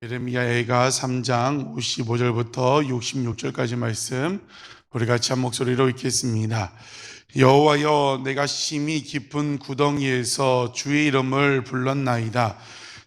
예레미야애가 3장 55절부터 66절까지 말씀 우리 같이 한 목소리로 읽겠습니다. 여호와여, 내가 심히 깊은 구덩이에서 주의 이름을 불렀나이다.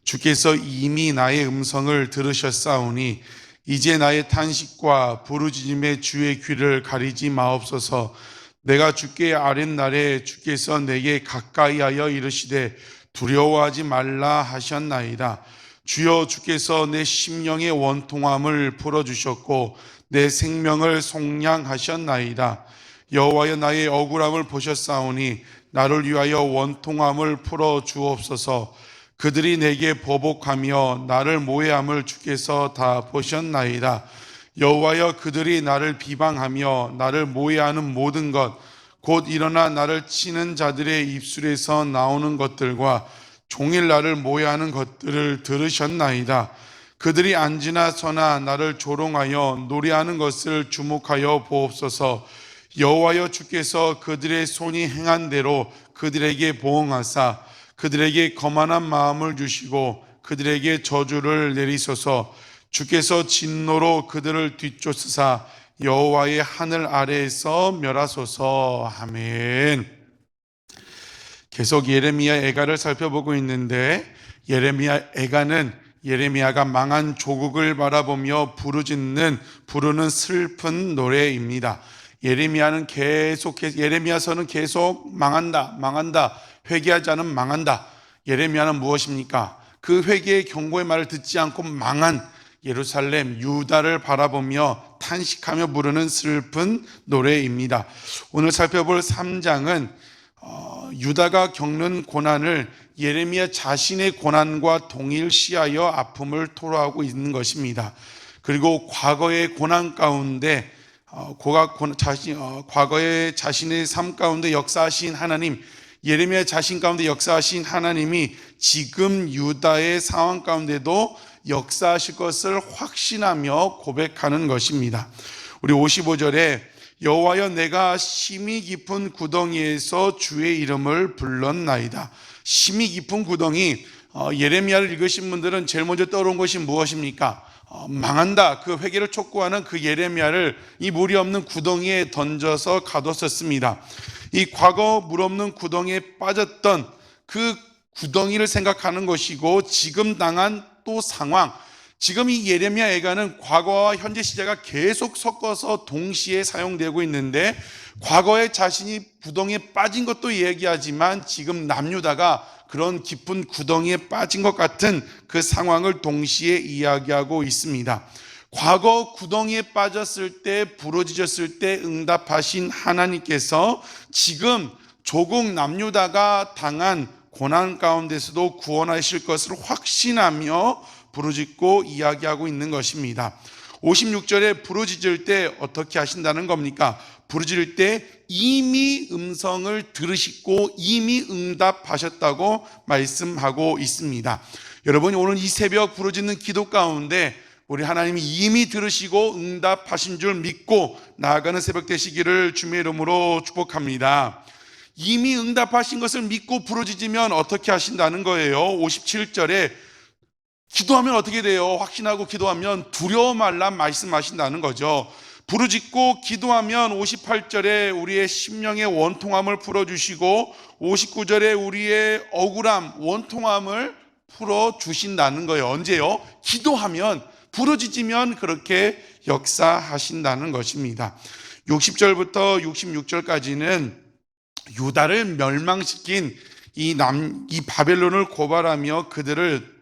주께서 이미 나의 음성을 들으셨사오니 이제 나의 탄식과 부르짖음에 주의 귀를 가리지 마옵소서. 내가 주께 아랫날에 주께서 내게 가까이하여 이르시되 두려워하지 말라 하셨나이다. 주여, 주께서 내 심령의 원통함을 풀어주셨고 내 생명을 속량하셨나이다. 여호와여, 나의 억울함을 보셨사오니 나를 위하여 원통함을 풀어주옵소서. 그들이 내게 보복하며 나를 모해함을 주께서 다 보셨나이다. 여호와여, 그들이 나를 비방하며 나를 모해하는 모든 것, 곧 일어나 나를 치는 자들의 입술에서 나오는 것들과 종일 나를 모해하는 것들을 들으셨나이다. 그들이 앉으나 서나 나를 조롱하여 노래하는 것을 주목하여 보옵소서. 여호와여, 주께서 그들의 손이 행한 대로 그들에게 보응하사 그들에게 거만한 마음을 주시고 그들에게 저주를 내리소서. 주께서 진노로 그들을 뒤쫓으사 여호와의 하늘 아래에서 멸하소서. 아멘. 계속 예레미야 애가를 살펴보고 있는데, 예레미야 애가는 예레미야가 망한 조국을 바라보며 부르는 슬픈 노래입니다. 예레미야서는 계속 망한다, 회개하지 않으면 망한다. 예레미야는 무엇입니까? 그 회개의 경고의 말을 듣지 않고 망한 예루살렘, 유다를 바라보며 탄식하며 부르는 슬픈 노래입니다. 오늘 살펴볼 3장은 유다가 겪는 고난을 예레미야 자신의 고난과 동일시하여 아픔을 토로하고 있는 것입니다. 그리고 과거의 고난 가운데 과거의 자신의 삶 가운데 역사하신 하나님, 예레미야 자신 가운데 역사하신 하나님이 지금 유다의 상황 가운데도 역사하실 것을 확신하며 고백하는 것입니다. 우리 55절에 여호와여, 내가 심히 깊은 구덩이에서 주의 이름을 불렀나이다. 심히 깊은 구덩이, 예레미야를 읽으신 분들은 제일 먼저 떠오른 것이 무엇입니까? 망한다, 그 회개를 촉구하는 그 예레미야를 이 물이 없는 구덩이에 던져서 가뒀었습니다. 이 과거 물 없는 구덩이에 빠졌던 그 구덩이를 생각하는 것이고, 지금 당한 또 상황, 지금 이 예레미야 애가는 과거와 현재 시제가 계속 섞어서 동시에 사용되고 있는데, 과거에 자신이 구덩이에 빠진 것도 얘기하지만 지금 남유다가 그런 깊은 구덩이에 빠진 것 같은 그 상황을 동시에 이야기하고 있습니다. 과거 구덩이에 빠졌을 때, 부러지셨을 때 응답하신 하나님께서 지금 조국 남유다가 당한 고난 가운데서도 구원하실 것을 확신하며 부르짖고 이야기하고 있는 것입니다. 56절에 부르짖을 때 어떻게 하신다는 겁니까? 부르짖을 때 이미 음성을 들으시고 이미 응답하셨다고 말씀하고 있습니다. 여러분이 오늘 이 새벽 부르짖는 기도 가운데 우리 하나님이 이미 들으시고 응답하신 줄 믿고 나아가는 새벽 되시기를 주님의 이름으로 축복합니다. 이미 응답하신 것을 믿고 부르짖으면 어떻게 하신다는 거예요? 57절에 기도하면 어떻게 돼요? 확신하고 기도하면 두려워 말라 말씀하신다는 거죠. 부르짖고 기도하면 58절에 우리의 심령의 원통함을 풀어주시고 59절에 우리의 억울함, 원통함을 풀어주신다는 거예요. 언제요? 기도하면, 부르짖으면 그렇게 역사하신다는 것입니다. 60절부터 66절까지는 유다를 멸망시킨 이 바벨론을 고발하며 그들을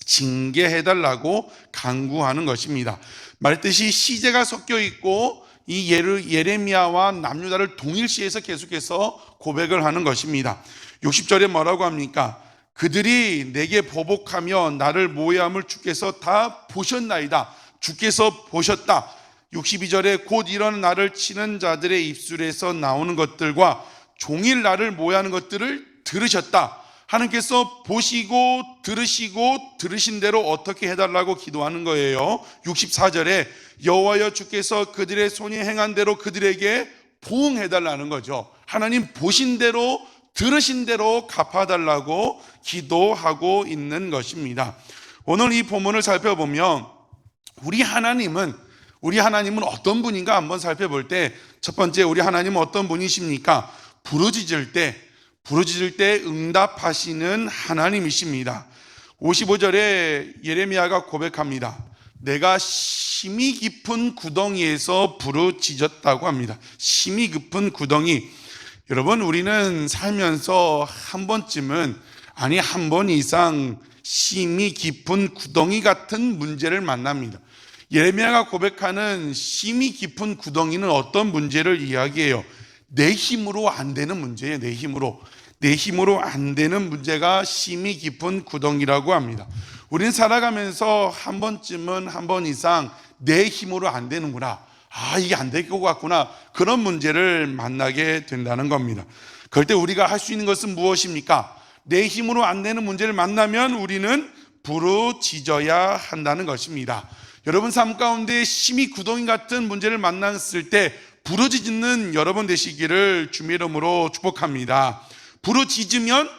징계해달라고 간구하는 것입니다. 말뜻이 시제가 섞여 있고 이 예레미야와 남유다를 동일시해서 계속해서 고백을 하는 것입니다. 60절에 뭐라고 합니까? 그들이 내게 보복하며 나를 모해함을 주께서 다 보셨나이다. 주께서 보셨다. 62절에 곧 일어나 나를 치는 자들의 입술에서 나오는 것들과 종일 나를 모해하는 것들을 들으셨다. 하나님께서 보시고 들으시고 들으신 대로 어떻게 해달라고 기도하는 거예요. 64절에 여호와여, 주께서 그들의 손이 행한 대로 그들에게 보응해달라는 거죠. 하나님 보신 대로 들으신 대로 갚아달라고 기도하고 있는 것입니다. 오늘 이 본문을 살펴보면 우리 하나님은 어떤 분인가 한번 살펴볼 때, 첫 번째, 우리 하나님은 어떤 분이십니까? 부르짖을 때 응답하시는 하나님이십니다. 55절에 예레미야가 고백합니다. 내가 심히 깊은 구덩이에서 부르짖었다고 합니다. 심히 깊은 구덩이. 여러분, 우리는 살면서 한 번쯤은, 아니 한 번 이상 심히 깊은 구덩이 같은 문제를 만납니다. 예레미야가 고백하는 심히 깊은 구덩이는 어떤 문제를 이야기해요? 내 힘으로 안 되는 문제예요. 내 힘으로 안 되는 문제가 심히 깊은 구덩이라고 합니다. 우리는 살아가면서 한 번쯤은, 한 번 이상 내 힘으로 안 되는구나, 이게 안 될 것 같구나, 그런 문제를 만나게 된다는 겁니다. 그럴 때 우리가 할 수 있는 것은 무엇입니까? 내 힘으로 안 되는 문제를 만나면 우리는 부르짖어야 한다는 것입니다. 여러분 삶 가운데 심히 구덩이 같은 문제를 만났을 때 부르짖는 여러분 되시기를 주님의 이름으로 축복합니다. 부르짖으면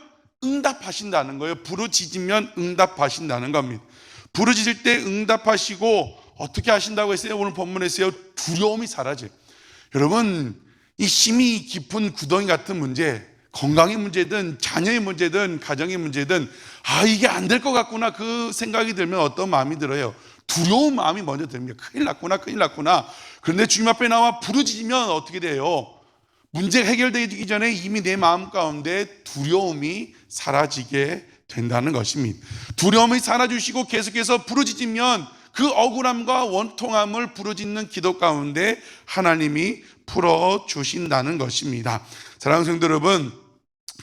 응답하신다는 거예요. 부르짖으면 응답하신다는 겁니다. 부르짖을 때 응답하시고 어떻게 하신다고 했어요? 오늘 본문에서요, 두려움이 사라져요. 여러분, 이 심히 깊은 구덩이 같은 문제, 건강의 문제든 자녀의 문제든 가정의 문제든, 이게 안 될 것 같구나, 그 생각이 들면 어떤 마음이 들어요? 두려운 마음이 먼저 듭니다. 큰일 났구나. 그런데 주님 앞에 나와 부르짖으면 어떻게 돼요? 문제가 해결되기 전에 이미 내 마음 가운데 두려움이 사라지게 된다는 것입니다. 두려움이 사라지시고 계속해서 부르짖으면 그 억울함과 원통함을 부르짖는 기도 가운데 하나님이 풀어주신다는 것입니다. 사랑하는 성도 여러분,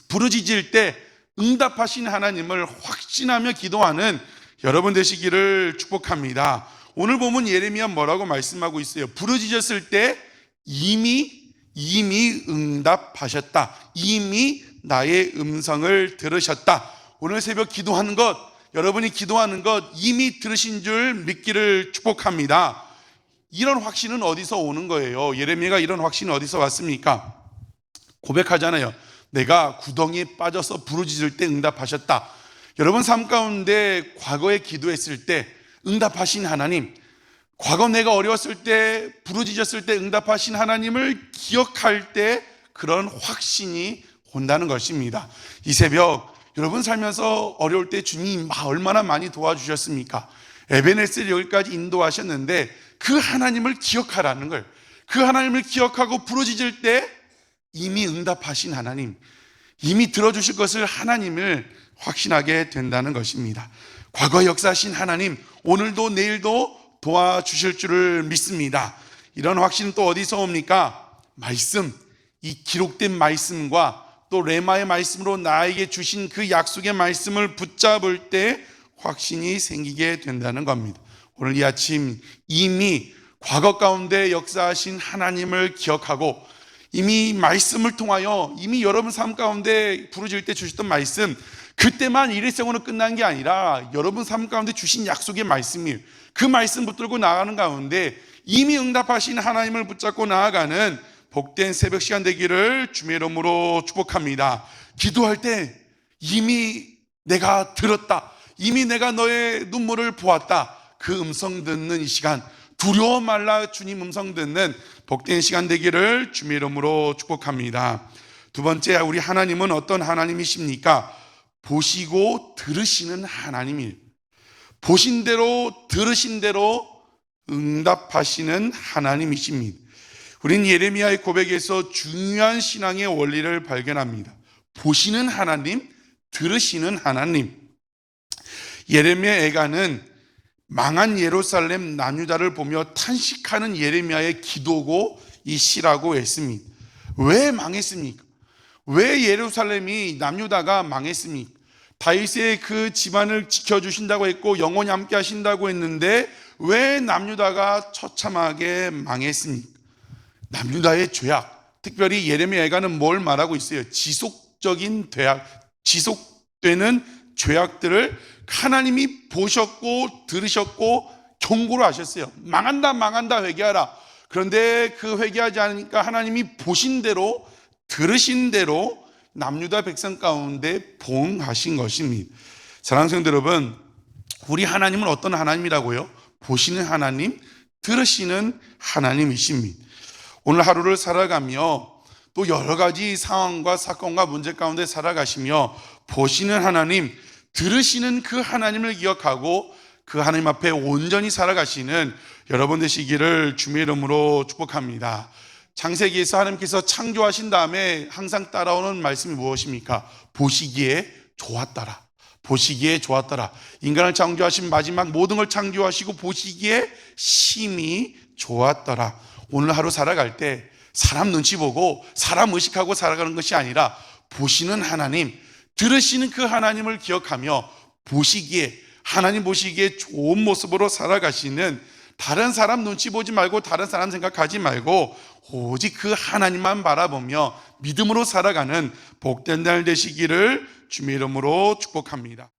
부르짖을 때 응답하신 하나님을 확신하며 기도하는 여러분 되시기를 축복합니다. 오늘 보면 예레미야 뭐라고 말씀하고 있어요? 부르짖었을 때 이미 응답하셨다. 이미 나의 음성을 들으셨다. 오늘 새벽 기도하는 것, 여러분이 기도하는 것 이미 들으신 줄 믿기를 축복합니다. 이런 확신은 어디서 오는 거예요? 예레미야가 이런 확신이 어디서 왔습니까? 고백하잖아요. 내가 구덩이에 빠져서 부르짖을 때 응답하셨다. 여러분 삶 가운데 과거에 기도했을 때 응답하신 하나님, 과거 내가 어려웠을 때 부르짖었을 때 응답하신 하나님을 기억할 때 그런 확신이 온다는 것입니다. 이 새벽 여러분 살면서 어려울 때 주님이 얼마나 많이 도와주셨습니까? 에베네셀 여기까지 인도하셨는데 그 하나님을 기억하라는 걸, 그 하나님을 기억하고 부르짖을 때 이미 응답하신 하나님, 이미 들어주실 것을 하나님을 확신하게 된다는 것입니다. 과거 역사하신 하나님, 오늘도 내일도 도와주실 줄을 믿습니다. 이런 확신은 또 어디서 옵니까? 말씀, 이 기록된 말씀과 또 레마의 말씀으로 나에게 주신 그 약속의 말씀을 붙잡을 때 확신이 생기게 된다는 겁니다. 오늘 이 아침 이미 과거 가운데 역사하신 하나님을 기억하고 이미 말씀을 통하여 이미 여러분 삶 가운데 부르짖을 때 주셨던 말씀, 그때만 일회성으로 끝난 게 아니라 여러분 삶 가운데 주신 약속의 말씀이에요. 그 말씀 붙들고 나아가는 가운데 이미 응답하신 하나님을 붙잡고 나아가는 복된 새벽 시간 되기를 주님의 이름으로 축복합니다. 기도할 때 이미 내가 들었다, 이미 내가 너의 눈물을 보았다, 그 음성 듣는 이 시간, 두려워 말라 주님 음성 듣는 복된 시간 되기를 주님의 이름으로 축복합니다. 두 번째, 우리 하나님은 어떤 하나님이십니까? 보시고 들으시는 하나님이에요. 보신 대로 들으신 대로 응답하시는 하나님이십니다. 우린 예레미야의 고백에서 중요한 신앙의 원리를 발견합니다. 보시는 하나님, 들으시는 하나님. 예레미야 애가는 망한 예루살렘 남유다를 보며 탄식하는 예레미야의 기도고 이 시라고 했습니다. 왜 망했습니까? 왜 예루살렘이 남유다가 망했습니까? 다윗의 그 집안을 지켜주신다고 했고 영원히 함께 하신다고 했는데 왜 남유다가 처참하게 망했습니까? 남유다의 죄악, 특별히 예레미야 애가는 뭘 말하고 있어요? 지속적인 죄악, 지속되는 죄악들을 하나님이 보셨고 들으셨고 경고를 하셨어요. 망한다 회개하라. 그런데 그 회개하지 않으니까 하나님이 보신 대로 들으신 대로 남유다 백성 가운데 봉하신 것입니다. 사랑하는 성도 여러분, 우리 하나님은 어떤 하나님이라고요? 보시는 하나님, 들으시는 하나님이십니다. 오늘 하루를 살아가며 또 여러 가지 상황과 사건과 문제 가운데 살아가시며 보시는 하나님, 들으시는 그 하나님을 기억하고 그 하나님 앞에 온전히 살아가시는 여러분 되시기를 주님의 이름으로 축복합니다. 창세기에서 하나님께서 창조하신 다음에 항상 따라오는 말씀이 무엇입니까? 보시기에 좋았더라. 보시기에 좋았더라. 인간을 창조하신 마지막 모든 걸 창조하시고 보시기에 심히 좋았더라. 오늘 하루 살아갈 때 사람 눈치 보고 사람 의식하고 살아가는 것이 아니라 보시는 하나님, 들으시는 그 하나님을 기억하며 보시기에, 하나님 보시기에 좋은 모습으로 살아가시는, 다른 사람 눈치 보지 말고 다른 사람 생각하지 말고 오직 그 하나님만 바라보며 믿음으로 살아가는 복된 날 되시기를 주님의 이름으로 축복합니다.